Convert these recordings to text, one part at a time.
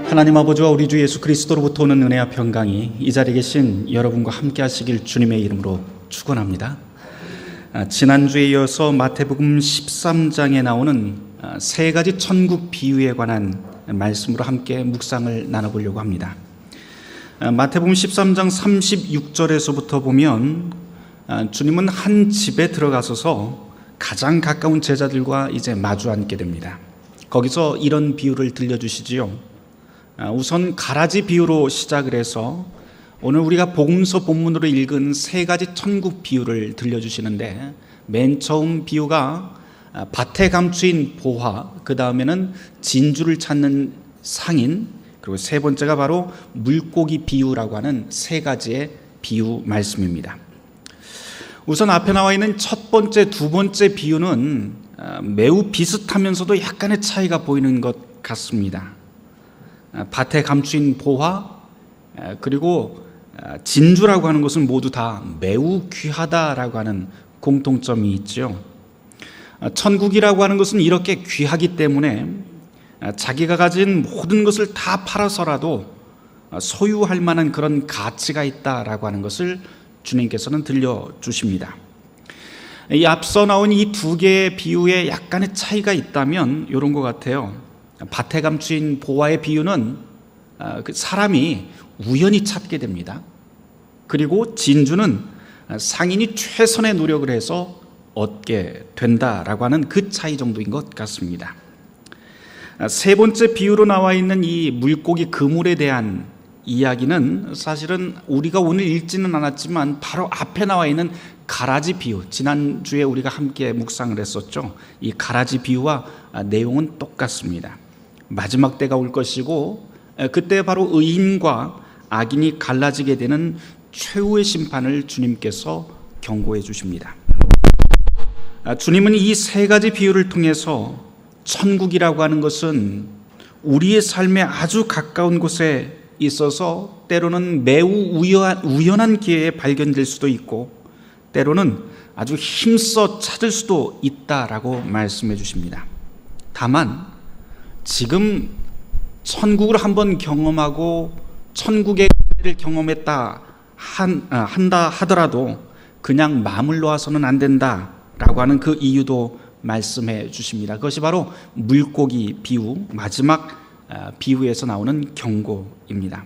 하나님 아버지와 우리 주 예수 그리스도로부터 오는 은혜와 평강이 이 자리에 계신 여러분과 함께 하시길 주님의 이름으로 축원합니다. 지난주에 이어서 마태복음 13장에 나오는 세 가지 천국 비유에 관한 말씀으로 함께 묵상을 나눠보려고 합니다. 마태복음 13장 36절에서부터 보면 주님은 한 집에 들어가셔서 가장 가까운 제자들과 이제 마주 앉게 됩니다. 거기서 이런 비유를 들려주시지요. 우선 가라지 비유로 시작을 해서 오늘 우리가 복음서 본문으로 읽은 세 가지 천국 비유를 들려주시는데, 맨 처음 비유가 밭에 감추인 보화, 그 다음에는 진주를 찾는 상인, 그리고 세 번째가 바로 물고기 비유라고 하는 세 가지의 비유 말씀입니다. 우선 앞에 나와 있는 첫 번째, 두 번째 비유는 매우 비슷하면서도 약간의 차이가 보이는 것 같습니다. 밭에 감추인 보화, 그리고 진주라고 하는 것은 모두 다 매우 귀하다라고 하는 공통점이 있죠. 천국이라고 하는 것은 이렇게 귀하기 때문에 자기가 가진 모든 것을 다 팔아서라도 소유할 만한 그런 가치가 있다라고 하는 것을 주님께서는 들려주십니다. 이 앞서 나온 이 두 개의 비유에 약간의 차이가 있다면 이런 것 같아요. 밭에 감추인 보화의 비유는 그 사람이 우연히 찾게 됩니다. 그리고 진주는 상인이 최선의 노력을 해서 얻게 된다라고 하는 그 차이 정도인 것 같습니다. 세 번째 비유로 나와 있는 이 물고기 그물에 대한 이야기는 사실은 우리가 오늘 읽지는 않았지만 바로 앞에 나와 있는 가라지 비유, 지난주에 우리가 함께 묵상을 했었죠. 이 가라지 비유와 내용은 똑같습니다. 마지막 때가 올 것이고 그때 바로 의인과 악인이 갈라지게 되는 최후의 심판을 주님께서 경고해 주십니다. 주님은 이 세 가지 비유를 통해서 천국이라고 하는 것은 우리의 삶에 아주 가까운 곳에 있어서 때로는 매우 우연한 기회에 발견될 수도 있고 때로는 아주 힘써 찾을 수도 있다라고 말씀해 주십니다. 다만 지금 천국을 한번 경험하고 천국의 은혜를 경험했다 한다 하더라도 그냥 마음을 놓아서는 안 된다라고 하는 그 이유도 말씀해 주십니다. 그것이 바로 물고기 비유, 마지막 비유에서 나오는 경고입니다.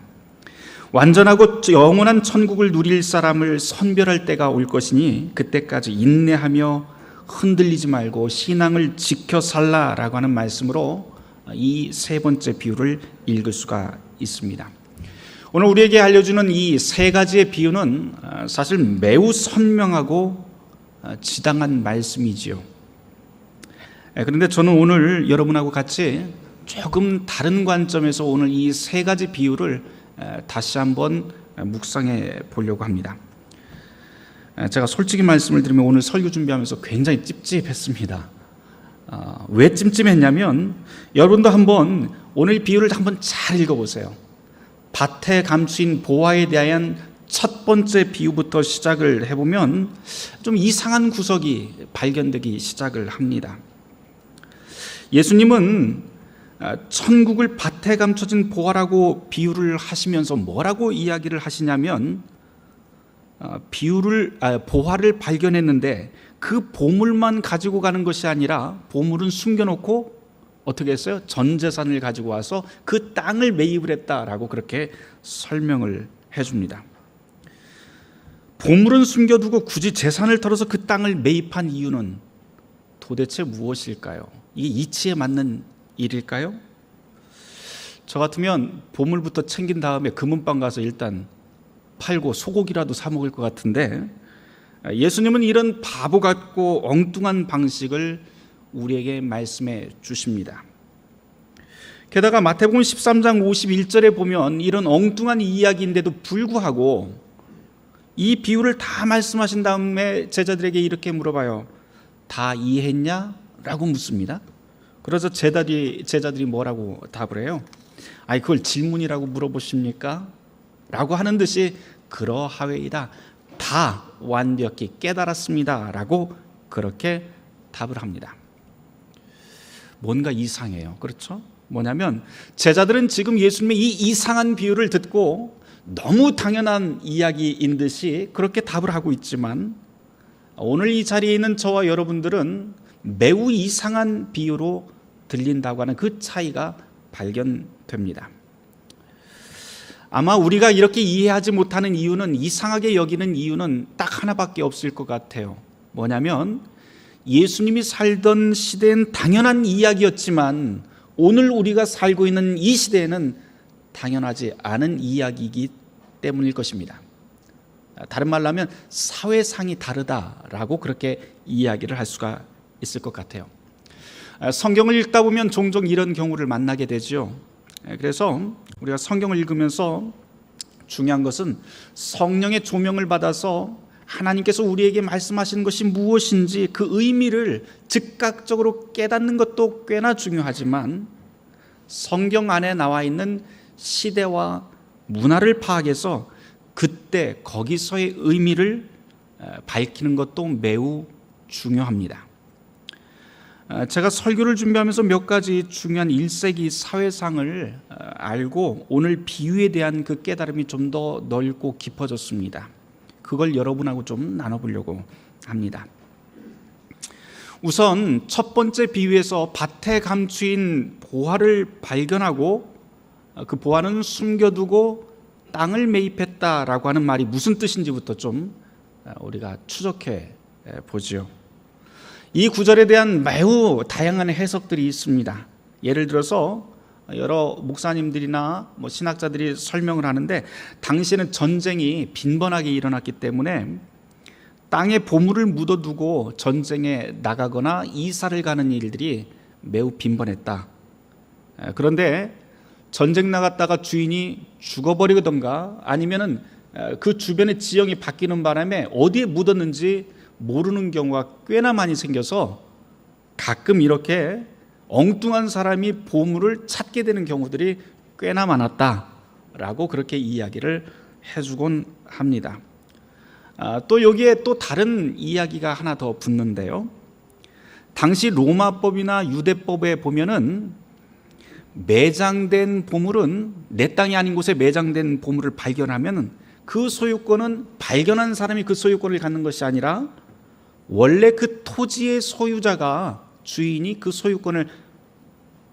완전하고 영원한 천국을 누릴 사람을 선별할 때가 올 것이니 그때까지 인내하며 흔들리지 말고 신앙을 지켜 살라라고 하는 말씀으로 이 세 번째 비유를 읽을 수가 있습니다. 오늘 우리에게 알려주는 이 세 가지의 비유는 사실 매우 선명하고 지당한 말씀이지요. 그런데 저는 오늘 여러분하고 같이 조금 다른 관점에서 오늘 이 세 가지 비유를 다시 한번 묵상해 보려고 합니다. 제가 솔직히 말씀을 드리면 오늘 설교 준비하면서 굉장히 찝찝했습니다. 왜 찜찜했냐면 여러분도 한번 오늘 비유를 한번 잘 읽어보세요. 밭에 감추인 보화에 대한 첫 번째 비유부터 시작을 해보면 좀 이상한 구석이 발견되기 시작을 합니다. 예수님은 천국을 밭에 감춰진 보화라고 비유를 하시면서 뭐라고 이야기를 하시냐면 보화를 발견했는데 그 보물만 가지고 가는 것이 아니라 보물은 숨겨놓고 어떻게 했어요? 전 재산을 가지고 와서 그 땅을 매입을 했다라고 그렇게 설명을 해줍니다. 보물은 숨겨두고 굳이 재산을 털어서 그 땅을 매입한 이유는 도대체 무엇일까요? 이게 이치에 맞는 일일까요? 저 같으면 보물부터 챙긴 다음에 금은방 가서 일단 팔고 소고기라도 사 먹을 것 같은데 예수님은 이런 바보 같고 엉뚱한 방식을 우리에게 말씀해 주십니다. 게다가 마태복음 13장 51절에 보면 이런 엉뚱한 이야기인데도 불구하고 이 비유를 다 말씀하신 다음에 제자들에게 이렇게 물어봐요. 다 이해했냐? 라고 묻습니다. 그래서 제자들이 뭐라고 답을 해요? 아니 그걸 질문이라고 물어보십니까? 라고 하는 듯이 그러하외이다. 다 완벽히 깨달았습니다. 라고 그렇게 답을 합니다. 뭔가 이상해요. 그렇죠? 뭐냐면 제자들은 지금 예수님의 이 이상한 비유를 듣고 너무 당연한 이야기인 듯이 그렇게 답을 하고 있지만 오늘 이 자리에 있는 저와 여러분들은 매우 이상한 비유로 들린다고 하는 그 차이가 발견됩니다. 아마 우리가 이렇게 이해하지 못하는 이유는, 이상하게 여기는 이유는 딱 하나밖에 없을 것 같아요. 뭐냐면 예수님이 살던 시대엔 당연한 이야기였지만 오늘 우리가 살고 있는 이 시대에는 당연하지 않은 이야기이기 때문일 것입니다. 다른 말로 하면 사회상이 다르다라고 그렇게 이야기를 할 수가 있을 것 같아요. 성경을 읽다 보면 종종 이런 경우를 만나게 되죠. 그래서 우리가 성경을 읽으면서 중요한 것은 성령의 조명을 받아서 하나님께서 우리에게 말씀하시는 것이 무엇인지 그 의미를 즉각적으로 깨닫는 것도 꽤나 중요하지만 성경 안에 나와 있는 시대와 문화를 파악해서 그때 거기서의 의미를 밝히는 것도 매우 중요합니다. 제가 설교를 준비하면서 몇 가지 중요한 1세기 사회상을 알고 오늘 비유에 대한 그 깨달음이 좀 더 넓고 깊어졌습니다. 그걸 여러분하고 좀 나눠보려고 합니다. 우선 첫 번째 비유에서 밭에 감추인 보화를 발견하고 그 보화는 숨겨두고 땅을 매입했다라고 하는 말이 무슨 뜻인지부터 좀 우리가 추적해 보죠. 이 구절에 대한 매우 다양한 해석들이 있습니다. 예를 들어서 여러 목사님들이나 신학자들이 설명을 하는데 당시에는 전쟁이 빈번하게 일어났기 때문에 땅에 보물을 묻어두고 전쟁에 나가거나 이사를 가는 일들이 매우 빈번했다. 그런데 전쟁 나갔다가 주인이 죽어버리던가 아니면은 그 주변의 지형이 바뀌는 바람에 어디에 묻었는지 모르는 경우가 꽤나 많이 생겨서 가끔 이렇게 엉뚱한 사람이 보물을 찾게 되는 경우들이 꽤나 많았다라고 그렇게 이야기를 해주곤 합니다. 또 여기에 또 다른 이야기가 하나 더 붙는데요. 당시 로마법이나 유대법에 보면은 매장된 보물은 내 땅이 아닌 곳에 매장된 보물을 발견하면 그 소유권은 발견한 사람이 그 소유권을 갖는 것이 아니라 원래 그 토지의 소유자가 주인이 그 소유권을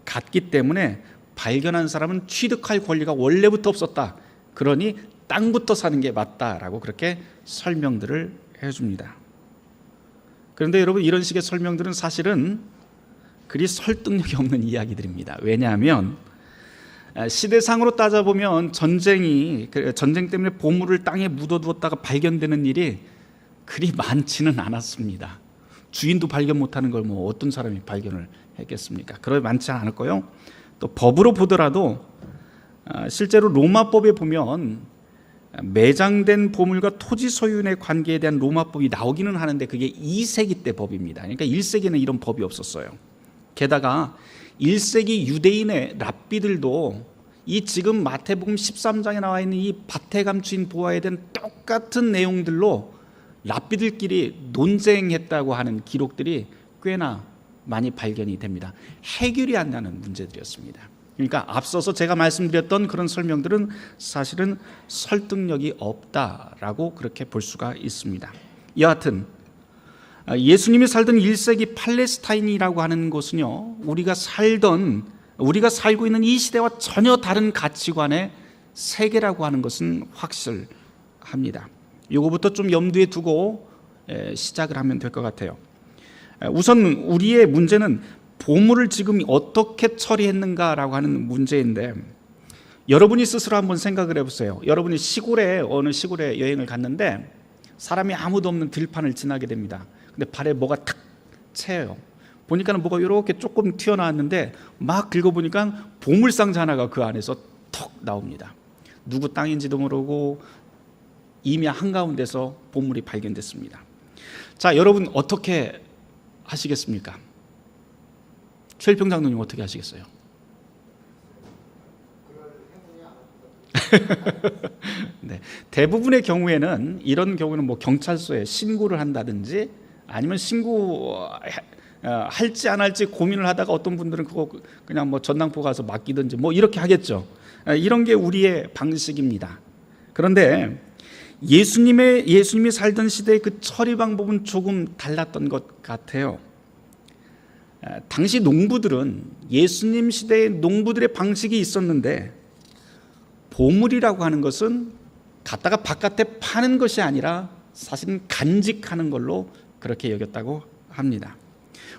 갖기 때문에 발견한 사람은 취득할 권리가 원래부터 없었다. 그러니 땅부터 사는 게 맞다라고 그렇게 설명들을 해줍니다. 그런데 여러분 이런 식의 설명들은 사실은 그리 설득력이 없는 이야기들입니다. 왜냐하면 시대상으로 따져보면 전쟁 때문에 보물을 땅에 묻어두었다가 발견되는 일이 그리 많지는 않았습니다. 주인도 발견 못하는 걸 어떤 사람이 발견을 했겠습니까? 그러 많지 않을 거요. 또 법으로 보더라도 실제로 로마법에 보면 매장된 보물과 토지 소유인의 관계에 대한 로마법이 나오기는 하는데 그게 2세기 때 법입니다. 그러니까 1세기는 이런 법이 없었어요. 게다가 1세기 유대인의 랍비들도 이 지금 마태복음 13장에 나와 있는 이 밭에 감추인 보화에 대한 똑같은 내용들로 랍비들끼리 논쟁했다고 하는 기록들이 꽤나 많이 발견이 됩니다. 해결이 안 나는 문제들이었습니다. 그러니까 앞서서 제가 말씀드렸던 그런 설명들은 사실은 설득력이 없다라고 그렇게 볼 수가 있습니다. 여하튼 예수님이 살던 1세기 팔레스타인이라고 하는 곳은요, 우리가 살고 있는 이 시대와 전혀 다른 가치관의 세계라고 하는 것은 확실합니다. 이거부터 좀 염두에 두고 시작을 하면 될 것 같아요. 우선 우리의 문제는 보물을 지금 어떻게 처리했는가라고 하는 문제인데, 여러분이 스스로 한번 생각을 해보세요. 여러분이 어느 시골에 여행을 갔는데 사람이 아무도 없는 들판을 지나게 됩니다. 근데 발에 뭐가 탁 채요. 보니까는 뭐가 이렇게 조금 튀어나왔는데 막 긁어보니까 보물상자 하나가 그 안에서 턱 나옵니다. 누구 땅인지도 모르고 이미 한가운데서 보물이 발견됐습니다. 자, 여러분 어떻게 하시겠습니까? 최일평 장로님 어떻게 하시겠어요? 네, 대부분의 경우에는 이런 경우는 경찰서에 신고를 한다든지 아니면 할지 안 할지 고민을 하다가 어떤 분들은 그거 그냥 뭐 전당포 가서 맡기든지 뭐 이렇게 하겠죠. 이런 게 우리의 방식입니다. 그런데 예수님이 살던 시대의 그 처리 방법은 조금 달랐던 것 같아요. 당시 농부들은 예수님 시대의 농부들의 방식이 있었는데, 보물이라고 하는 것은 갖다가 바깥에 파는 것이 아니라 사실은 간직하는 걸로 그렇게 여겼다고 합니다.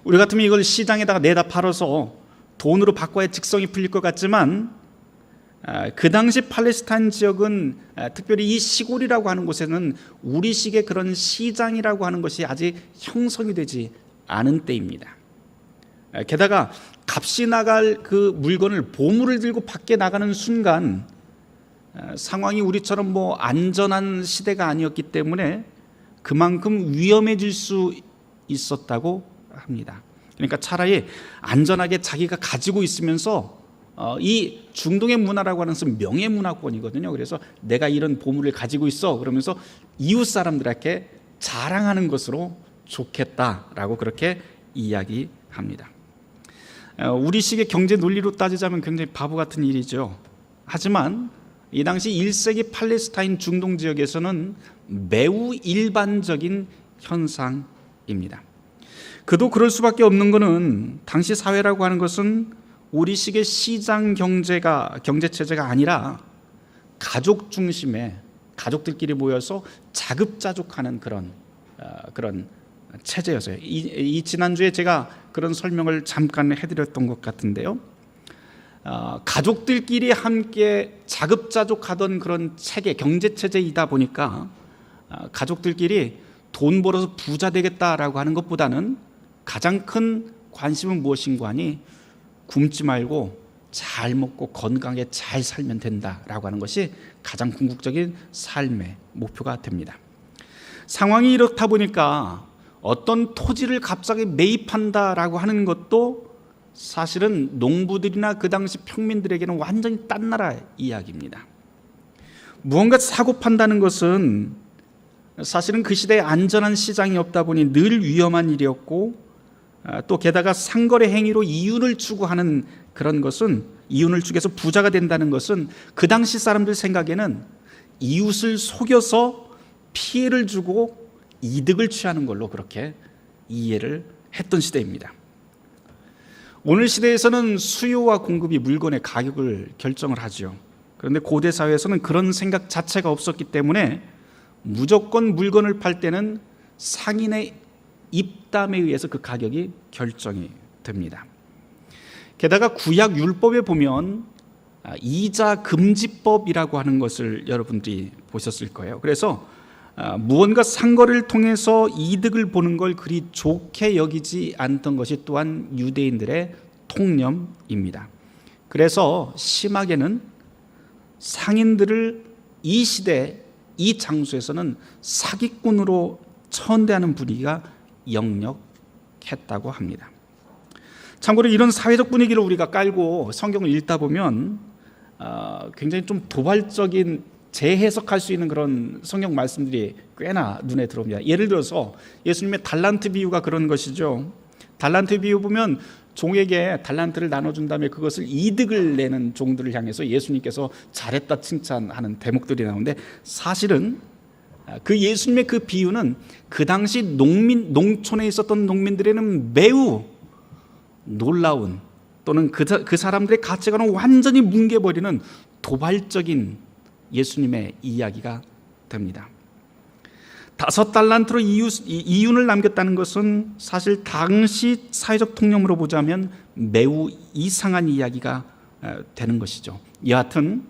우리 같으면 이걸 시장에다가 내다 팔아서 돈으로 바꿔야 직성이 풀릴 것 같지만, 그 당시 팔레스타인 지역은 특별히 이 시골이라고 하는 곳에는 우리식의 그런 시장이라고 하는 것이 아직 형성이 되지 않은 때입니다. 게다가 값이 나갈 그 물건을, 보물을 들고 밖에 나가는 순간 상황이 우리처럼 뭐 안전한 시대가 아니었기 때문에 그만큼 위험해질 수 있었다고 합니다. 그러니까 차라리 안전하게 자기가 가지고 있으면서, 이 중동의 문화라고 하는 것은 명예 문화권이거든요. 그래서 내가 이런 보물을 가지고 있어 그러면서 이웃 사람들에게 자랑하는 것으로 좋겠다라고 그렇게 이야기합니다. 우리식의 경제 논리로 따지자면 굉장히 바보 같은 일이죠. 하지만 이 당시 1세기 팔레스타인 중동 지역에서는 매우 일반적인 현상입니다. 그도 그럴 수밖에 없는 것은 당시 사회라고 하는 것은 우리식의 시장 경제 체제가 아니라 가족 중심의, 가족들끼리 모여서 자급자족하는 그런 체제였어요. 이 지난주에 제가 그런 설명을 잠깐 해드렸던 것 같은데요. 가족들끼리 함께 자급자족하던 그런 체계, 경제 체제이다 보니까 가족들끼리 돈 벌어서 부자 되겠다라고 하는 것보다는 가장 큰 관심은 무엇인가 하니 굶지 말고 잘 먹고 건강하게 잘 살면 된다라고 하는 것이 가장 궁극적인 삶의 목표가 됩니다. 상황이 이렇다 보니까 어떤 토지를 갑자기 매입한다라고 하는 것도 사실은 농부들이나 그 당시 평민들에게는 완전히 딴 나라 이야기입니다. 무언가 사고 판다는 것은 사실은 그 시대에 안전한 시장이 없다 보니 늘 위험한 일이었고, 또 게다가 상거래 행위로 이윤을 추구하는 그런 것은, 이윤을 추구해서 부자가 된다는 것은 그 당시 사람들 생각에는 이웃을 속여서 피해를 주고 이득을 취하는 걸로 그렇게 이해를 했던 시대입니다. 오늘 시대에서는 수요와 공급이 물건의 가격을 결정을 하죠. 그런데 고대 사회에서는 그런 생각 자체가 없었기 때문에 무조건 물건을 팔 때는 상인의 입담에 의해서 그 가격이 결정이 됩니다. 게다가 구약 율법에 보면 이자 금지법이라고 하는 것을 여러분들이 보셨을 거예요. 그래서 무언가 상거래를 통해서 이득을 보는 걸 그리 좋게 여기지 않던 것이 또한 유대인들의 통념입니다. 그래서 심하게는 상인들을 이 시대, 이 장소에서는 사기꾼으로 천대하는 분위기가 역력했다고 합니다. 참고로 이런 사회적 분위기를 우리가 깔고 성경을 읽다 보면 굉장히 좀 도발적인 재해석할 수 있는 그런 성경 말씀들이 꽤나 눈에 들어옵니다. 예를 들어서 예수님의 달란트 비유가 그런 것이죠. 달란트 비유 보면 종에게 달란트를 나눠준 다음에 그것을 이득을 내는 종들을 향해서 예수님께서 잘했다 칭찬하는 대목들이 나오는데, 사실은 그 예수님의 그 비유는 그 당시 농촌에 있었던 농민들에는 매우 놀라운, 또는 그 사람들의 가치관을 완전히 뭉개버리는 도발적인 예수님의 이야기가 됩니다. 5달란트로 이윤을 남겼다는 것은 사실 당시 사회적 통념으로 보자면 매우 이상한 이야기가 되는 것이죠. 여하튼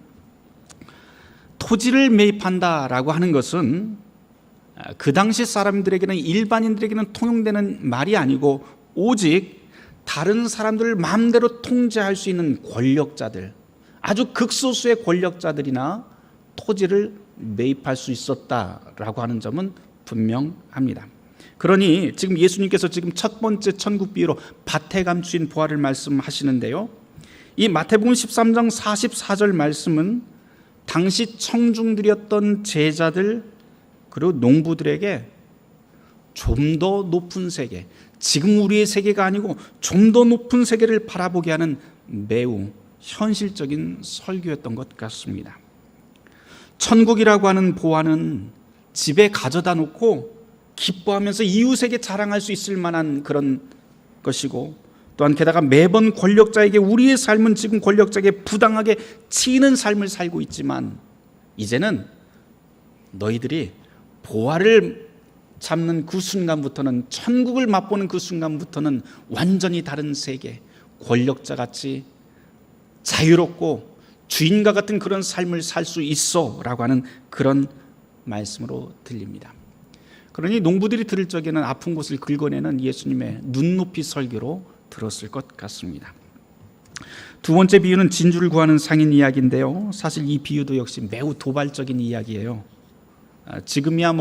토지를 매입한다라고 하는 것은 그 당시 사람들에게는, 일반인들에게는 통용되는 말이 아니고 오직 다른 사람들을 마음대로 통제할 수 있는 권력자들, 아주 극소수의 권력자들이나 토지를 매입할 수 있었다라고 하는 점은 분명합니다. 그러니 지금 예수님께서 지금 첫 번째 천국 비유로 밭에 감추인 보화를 말씀하시는데요, 이 마태복음 13장 44절 말씀은 당시 청중들이었던 제자들 그리고 농부들에게 좀 더 높은 세계, 지금 우리의 세계가 아니고 좀 더 높은 세계를 바라보게 하는 매우 현실적인 설교였던 것 같습니다. 천국이라고 하는 보화는 집에 가져다 놓고 기뻐하면서 이웃에게 자랑할 수 있을 만한 그런 것이고, 또한 게다가 매번 권력자에게 우리의 삶은 지금 권력자에게 부당하게 치이는 삶을 살고 있지만, 이제는 너희들이 보화를 잡는 그 순간부터는, 천국을 맛보는 그 순간부터는 완전히 다른 세계, 권력자같이 자유롭고 주인과 같은 그런 삶을 살 수 있어 라고 하는 그런 말씀으로 들립니다. 그러니 농부들이 들을 적에는 아픈 곳을 긁어내는 예수님의 눈높이 설교로 들었을 것 같습니다. 두 번째 비유는 진주를 구하는 상인 이야기인데요, 사실 이 비유도 역시 매우 도발적인 이야기예요. 지금이야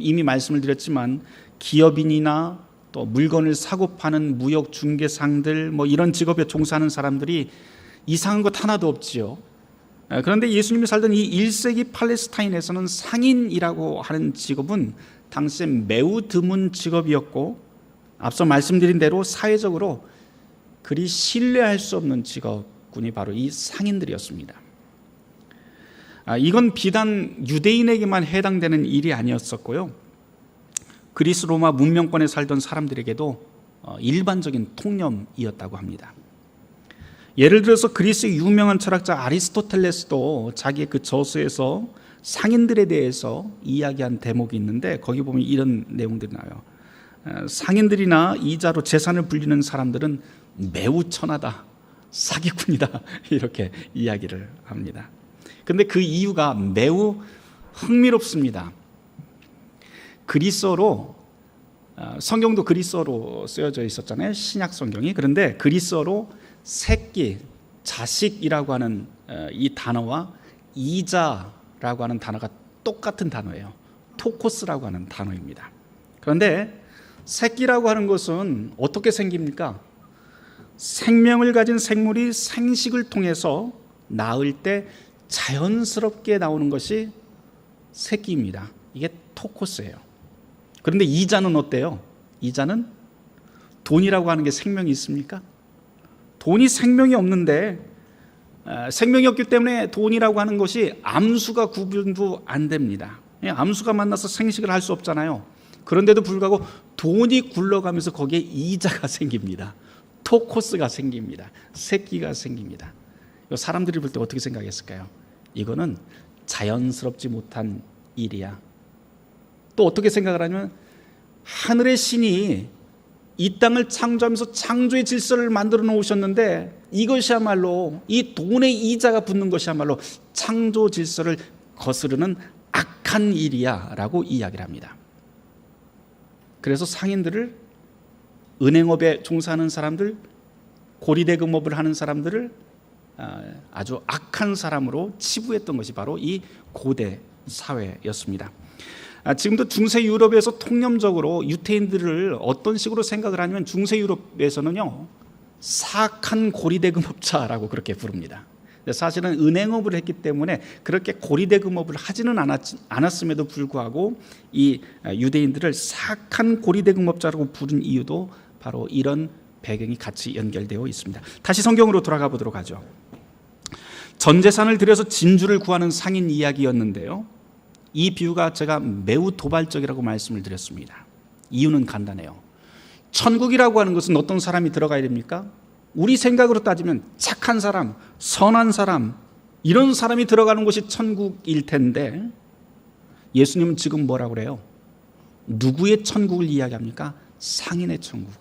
이미 말씀을 드렸지만 기업인이나 또 물건을 사고 파는 무역 중개상들, 이런 직업에 종사하는 사람들이 이상한 것 하나도 없지요. 그런데 예수님이 살던 이 1세기 팔레스타인에서는 상인이라고 하는 직업은 당시에 매우 드문 직업이었고, 앞서 말씀드린 대로 사회적으로 그리 신뢰할 수 없는 직업군이 바로 이 상인들이었습니다. 이건 비단 유대인에게만 해당되는 일이 아니었었고요, 그리스 로마 문명권에 살던 사람들에게도 일반적인 통념이었다고 합니다. 예를 들어서 그리스의 유명한 철학자 아리스토텔레스도 자기의 그 저서에서 상인들에 대해서 이야기한 대목이 있는데, 거기 보면 이런 내용들이 나와요. 상인들이나 이자로 재산을 불리는 사람들은 매우 천하다, 사기꾼이다, 이렇게 이야기를 합니다. 그런데 그 이유가 매우 흥미롭습니다. 그리스어로, 성경도 그리스어로 쓰여져 있었잖아요, 신약 성경이. 그런데 그리스어로 새끼, 자식이라고 하는 이 단어와 이자라고 하는 단어가 똑같은 단어예요. 토코스라고 하는 단어입니다. 그런데 새끼라고 하는 것은 어떻게 생깁니까? 생명을 가진 생물이 생식을 통해서 낳을 때 자연스럽게 나오는 것이 새끼입니다. 이게 토코스예요. 그런데 이자는 어때요? 이자는 돈이라고 하는 게 생명이 있습니까? 돈이 생명이 없는데, 생명이 없기 때문에 돈이라고 하는 것이 암수가 구분도 안 됩니다. 암수가 만나서 생식을 할 수 없잖아요. 그런데도 불구하고 돈이 굴러가면서 거기에 이자가 생깁니다. 토코스가 생깁니다. 새끼가 생깁니다. 사람들이 볼 때 어떻게 생각했을까요? 이거는 자연스럽지 못한 일이야. 또 어떻게 생각을 하냐면, 하늘의 신이 이 땅을 창조하면서 창조의 질서를 만들어 놓으셨는데, 이것이야말로, 이 돈의 이자가 붙는 것이야말로 창조 질서를 거스르는 악한 일이야 라고 이야기를 합니다. 그래서 상인들을, 은행업에 종사하는 사람들, 고리대금업을 하는 사람들을 아주 악한 사람으로 치부했던 것이 바로 이 고대 사회였습니다. 지금도 중세 유럽에서 통념적으로 유태인들을 어떤 식으로 생각을 하냐면, 중세 유럽에서는요, 사악한 고리대금업자라고 그렇게 부릅니다. 사실은 은행업을 했기 때문에 그렇게 고리대금업을 하지는 않았음에도 불구하고 이 유대인들을 사악한 고리대금업자라고 부른 이유도 바로 이런 배경이 같이 연결되어 있습니다. 다시 성경으로 돌아가 보도록 하죠. 전 재산을 들여서 진주를 구하는 상인 이야기였는데요, 이 비유가 제가 매우 도발적이라고 말씀을 드렸습니다. 이유는 간단해요. 천국이라고 하는 것은 어떤 사람이 들어가야 됩니까? 우리 생각으로 따지면 착한 사람, 선한 사람, 이런 사람이 들어가는 곳이 천국일 텐데, 예수님은 지금 뭐라고 그래요? 누구의 천국을 이야기합니까? 상인의 천국.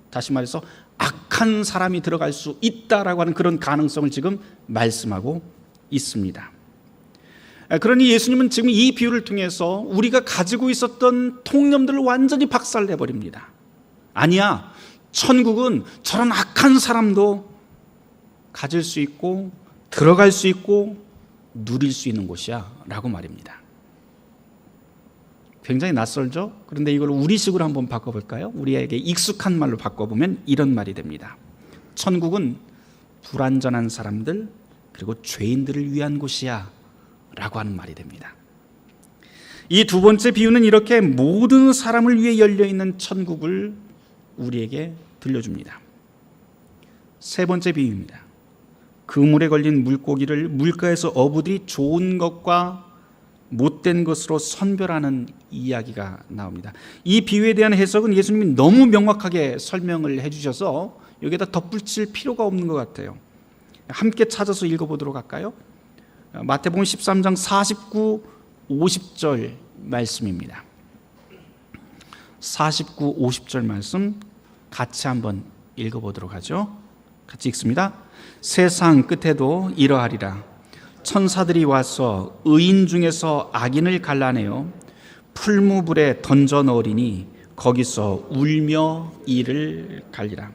다시 말해서 악한 사람이 들어갈 수 있다라고 하는 그런 가능성을 지금 말씀하고 있습니다. 그러니 예수님은 지금 이 비유를 통해서 우리가 가지고 있었던 통념들을 완전히 박살내버립니다. 아니야, 천국은 저런 악한 사람도 가질 수 있고 들어갈 수 있고 누릴 수 있는 곳이야 라고 말입니다. 굉장히 낯설죠? 그런데 이걸 우리식으로 한번 바꿔볼까요? 우리에게 익숙한 말로 바꿔보면 이런 말이 됩니다. 천국은 불완전한 사람들, 그리고 죄인들을 위한 곳이야 라고 하는 말이 됩니다. 이 두 번째 비유는 이렇게 모든 사람을 위해 열려있는 천국을 우리에게 들려줍니다. 세 번째 비유입니다. 그물에 걸린 물고기를 물가에서 어부들이 좋은 것과 못된 것으로 선별하는 이야기가 나옵니다. 이 비유에 대한 해석은 예수님이 너무 명확하게 설명을 해주셔서 여기에다 덧붙일 필요가 없는 것 같아요. 함께 찾아서 읽어보도록 할까요? 마태복음 13장 49, 50절 말씀입니다. 49, 50절 말씀 같이 한번 읽어보도록 하죠. 같이 읽습니다. 세상 끝에도 이러하리라. 천사들이 와서 의인 중에서 악인을 갈라내어 풀무불에 던져 넣으리니 거기서 울며 이를 갈리라.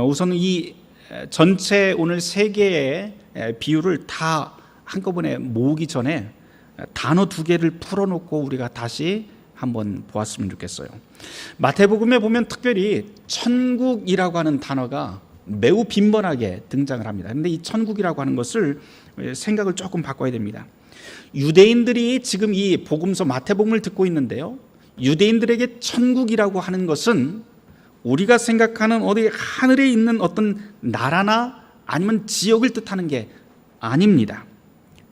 우선 이 전체 오늘 세 개의 비유를 다 한꺼번에 모으기 전에 단어 두 개를 풀어놓고 우리가 다시 한번 보았으면 좋겠어요. 마태복음에 보면 특별히 천국이라고 하는 단어가 매우 빈번하게 등장을 합니다. 그런데 이 천국이라고 하는 것을 생각을 조금 바꿔야 됩니다. 유대인들이 지금 이 복음서 마태복음을 듣고 있는데요, 유대인들에게 천국이라고 하는 것은 우리가 생각하는 어디 하늘에 있는 어떤 나라나 아니면 지역을 뜻하는 게 아닙니다.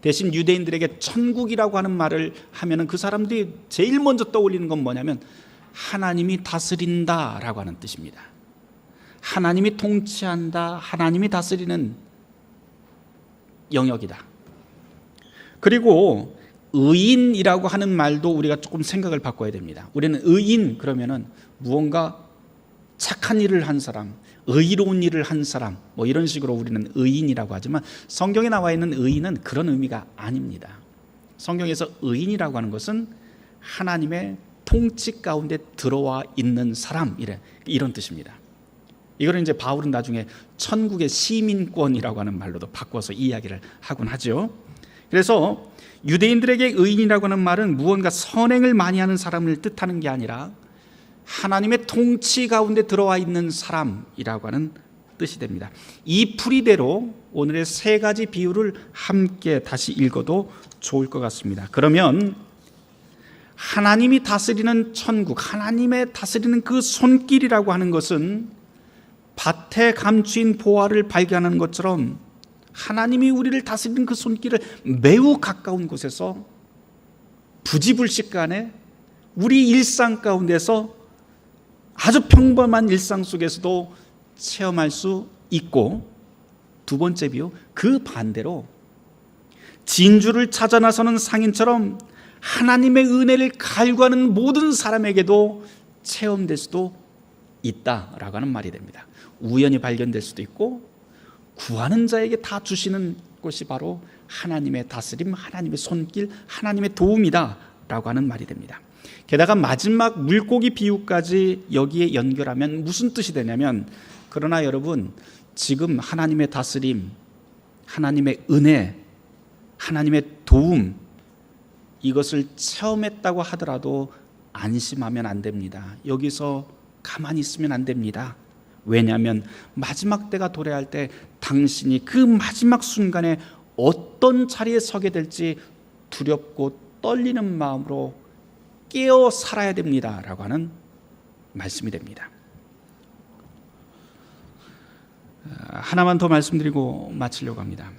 대신 유대인들에게 천국이라고 하는 말을 하면은 그 사람들이 제일 먼저 떠올리는 건 뭐냐면 하나님이 다스린다라고 하는 뜻입니다. 하나님이 통치한다, 하나님이 다스리는 영역이다. 그리고 의인이라고 하는 말도 우리가 조금 생각을 바꿔야 됩니다. 우리는 의인 그러면은 무언가 착한 일을 한 사람, 의로운 일을 한 사람, 뭐 이런 식으로 우리는 의인이라고 하지만 성경에 나와 있는 의인은 그런 의미가 아닙니다. 성경에서 의인이라고 하는 것은 하나님의 통치 가운데 들어와 있는 사람, 이런 뜻입니다. 이거는 이제 바울은 나중에 천국의 시민권이라고 하는 말로도 바꿔서 이야기를 하곤 하죠. 그래서 유대인들에게 의인이라고 하는 말은 무언가 선행을 많이 하는 사람을 뜻하는 게 아니라 하나님의 통치 가운데 들어와 있는 사람이라고 하는 뜻이 됩니다. 이 풀이대로 오늘의 세 가지 비유를 함께 다시 읽어도 좋을 것 같습니다. 그러면 하나님이 다스리는 천국, 하나님의 다스리는 그 손길이라고 하는 것은 밭에 감추인 보화를 발견하는 것처럼 하나님이 우리를 다스리는 그 손길을 매우 가까운 곳에서 부지불식간에 우리 일상 가운데서 아주 평범한 일상 속에서도 체험할 수 있고, 두 번째 비유, 그 반대로 진주를 찾아 나서는 상인처럼 하나님의 은혜를 갈구하는 모든 사람에게도 체험될 수도 있다라고 하는 말이 됩니다. 우연히 발견될 수도 있고 구하는 자에게 다 주시는 것이 바로 하나님의 다스림, 하나님의 손길, 하나님의 도움이다라고 하는 말이 됩니다. 게다가 마지막 물고기 비유까지 여기에 연결하면 무슨 뜻이 되냐면, 그러나 여러분 지금 하나님의 다스림, 하나님의 은혜, 하나님의 도움, 이것을 체험했다고 하더라도 안심하면 안 됩니다. 여기서 가만히 있으면 안 됩니다. 왜냐하면 마지막 때가 도래할 때 당신이 그 마지막 순간에 어떤 자리에 서게 될지 두렵고 떨리는 마음으로 깨어 살아야 됩니다라고 하는 말씀이 됩니다. 하나만 더 말씀드리고 마치려고 합니다.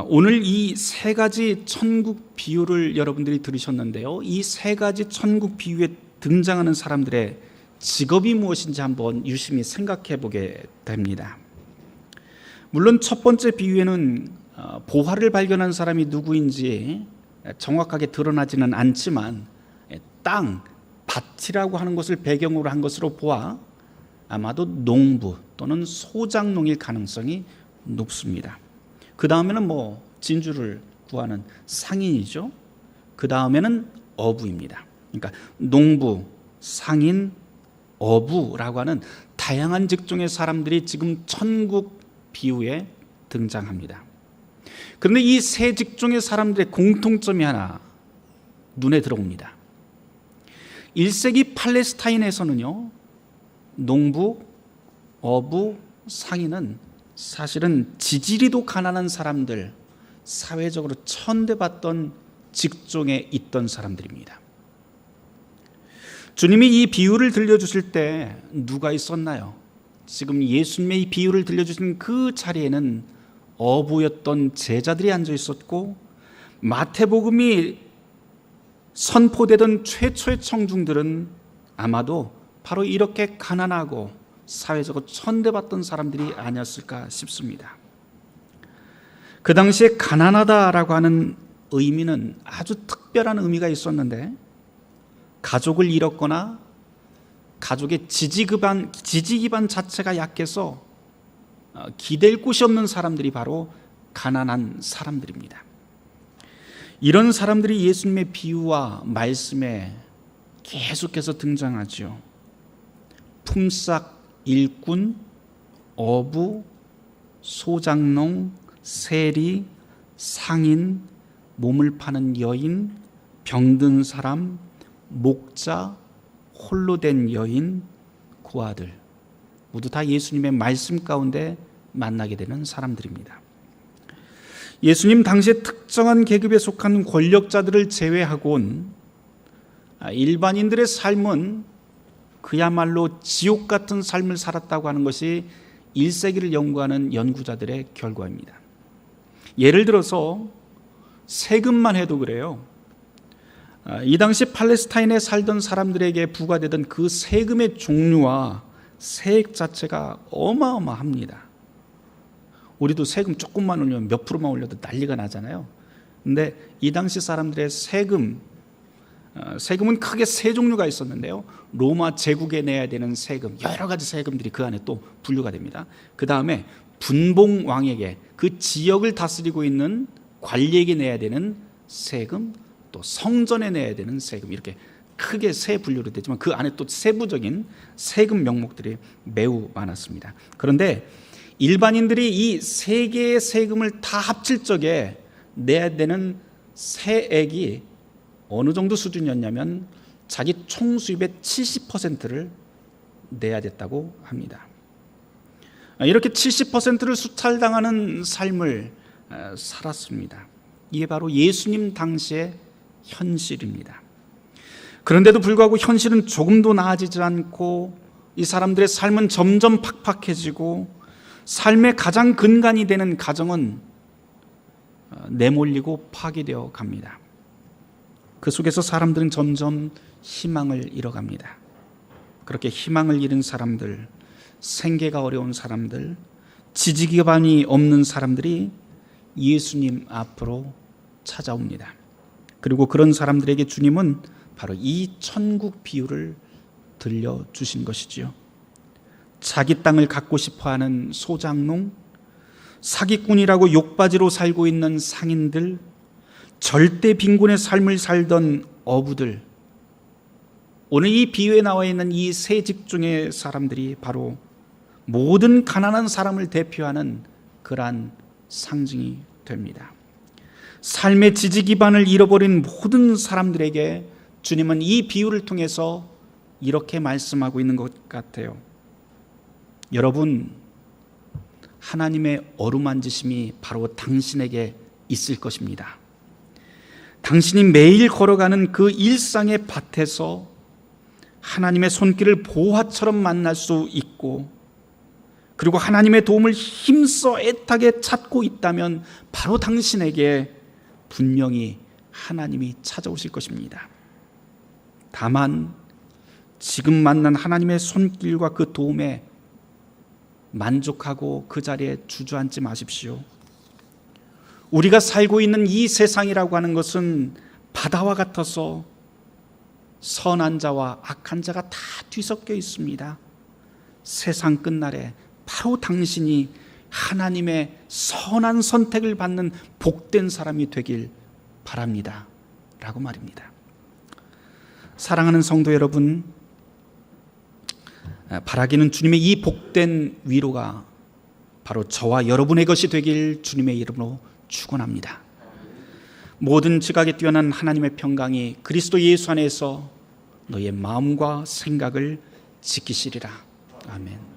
오늘 이 세 가지 천국 비유를 여러분들이 들으셨는데요, 이 세 가지 천국 비유에 등장하는 사람들의 직업이 무엇인지 한번 유심히 생각해 보게 됩니다. 물론 첫 번째 비유에는 보화를 발견한 사람이 누구인지 정확하게 드러나지는 않지만 땅, 밭이라고 하는 것을 배경으로 한 것으로 보아 아마도 농부 또는 소작농일 가능성이 높습니다. 그 다음에는 진주를 구하는 상인이죠. 그 다음에는 어부입니다. 그러니까 농부, 상인, 어부라고 하는 다양한 직종의 사람들이 지금 천국 비유에 등장합니다. 그런데 이 세 직종의 사람들의 공통점이 하나 눈에 들어옵니다. 1세기 팔레스타인에서는요, 농부, 어부, 상인은 사실은 지지리도 가난한 사람들, 사회적으로 천대받던 직종에 있던 사람들입니다. 주님이 이 비유를 들려주실 때 누가 있었나요? 지금 예수님의 이 비유를 들려주신 그 자리에는 어부였던 제자들이 앉아 있었고, 마태복음이 선포되던 최초의 청중들은 아마도 바로 이렇게 가난하고 사회적으로 천대받던 사람들이 아니었을까 싶습니다. 그 당시에 가난하다라고 하는 의미는 아주 특별한 의미가 있었는데, 가족을 잃었거나 가족의 지지 기반 자체가 약해서 기댈 곳이 없는 사람들이 바로 가난한 사람들입니다. 이런 사람들이 예수님의 비유와 말씀에 계속해서 등장하죠. 품삯 일꾼, 어부, 소장농, 세리, 상인, 몸을 파는 여인, 병든 사람, 목자, 홀로 된 여인, 고아들, 모두 다 예수님의 말씀 가운데 만나게 되는 사람들입니다. 예수님 당시에 특정한 계급에 속한 권력자들을 제외하고는 일반인들의 삶은 그야말로 지옥 같은 삶을 살았다고 하는 것이 1세기를 연구하는 연구자들의 결과입니다. 예를 들어서 세금만 해도 그래요. 이 당시 팔레스타인에 살던 사람들에게 부과되던 그 세금의 종류와 세액 자체가 어마어마합니다. 우리도 세금 조금만 올리면 몇 프로만 올려도 난리가 나잖아요. 근데 이 당시 사람들의 세금은 크게 세 종류가 있었는데요. 로마 제국에 내야 되는 세금, 여러 가지 세금들이 그 안에 또 분류가 됩니다. 그 다음에 분봉 왕에게, 그 지역을 다스리고 있는 관리에게 내야 되는 세금, 또 성전에 내야 되는 세금, 이렇게 크게 세 분류로 되지만 그 안에 또 세부적인 세금 명목들이 매우 많았습니다. 그런데 일반인들이 이 세 개의 세금을 다 합칠 적에 내야 되는 세액이 어느 정도 수준이었냐면 자기 총 수입의 70%를 내야 됐다고 합니다. 이렇게 70%를 수탈당하는 삶을 살았습니다. 이게 바로 예수님 당시의 현실입니다. 그런데도 불구하고 현실은 조금도 나아지지 않고 이 사람들의 삶은 점점 팍팍해지고 삶의 가장 근간이 되는 가정은 내몰리고 파괴되어 갑니다. 그 속에서 사람들은 점점 희망을 잃어갑니다. 그렇게 희망을 잃은 사람들, 생계가 어려운 사람들, 지지기반이 없는 사람들이 예수님 앞으로 찾아옵니다. 그리고 그런 사람들에게 주님은 바로 이 천국 비유를 들려주신 것이지요. 자기 땅을 갖고 싶어하는 소장농, 사기꾼이라고 욕바지로 살고 있는 상인들, 절대 빈곤의 삶을 살던 어부들, 오늘 이 비유에 나와 있는 이 세 직종의 사람들이 바로 모든 가난한 사람을 대표하는 그러한 상징이 됩니다. 삶의 지지 기반을 잃어버린 모든 사람들에게 주님은 이 비유를 통해서 이렇게 말씀하고 있는 것 같아요. 여러분, 하나님의 어루만지심이 바로 당신에게 있을 것입니다. 당신이 매일 걸어가는 그 일상의 밭에서 하나님의 손길을 보화처럼 만날 수 있고, 그리고 하나님의 도움을 힘써 애타게 찾고 있다면 바로 당신에게 분명히 하나님이 찾아오실 것입니다. 다만 지금 만난 하나님의 손길과 그 도움에 만족하고 그 자리에 주저앉지 마십시오. 우리가 살고 있는 이 세상이라고 하는 것은 바다와 같아서 선한 자와 악한 자가 다 뒤섞여 있습니다. 세상 끝날에 바로 당신이 하나님의 선한 선택을 받는 복된 사람이 되길 바랍니다 라고 말입니다. 사랑하는 성도 여러분, 바라기는 주님의 이 복된 위로가 바로 저와 여러분의 것이 되길 주님의 이름으로 축원합니다. 모든 지각에 뛰어난 하나님의 평강이 그리스도 예수 안에서 너의 마음과 생각을 지키시리라. 아멘.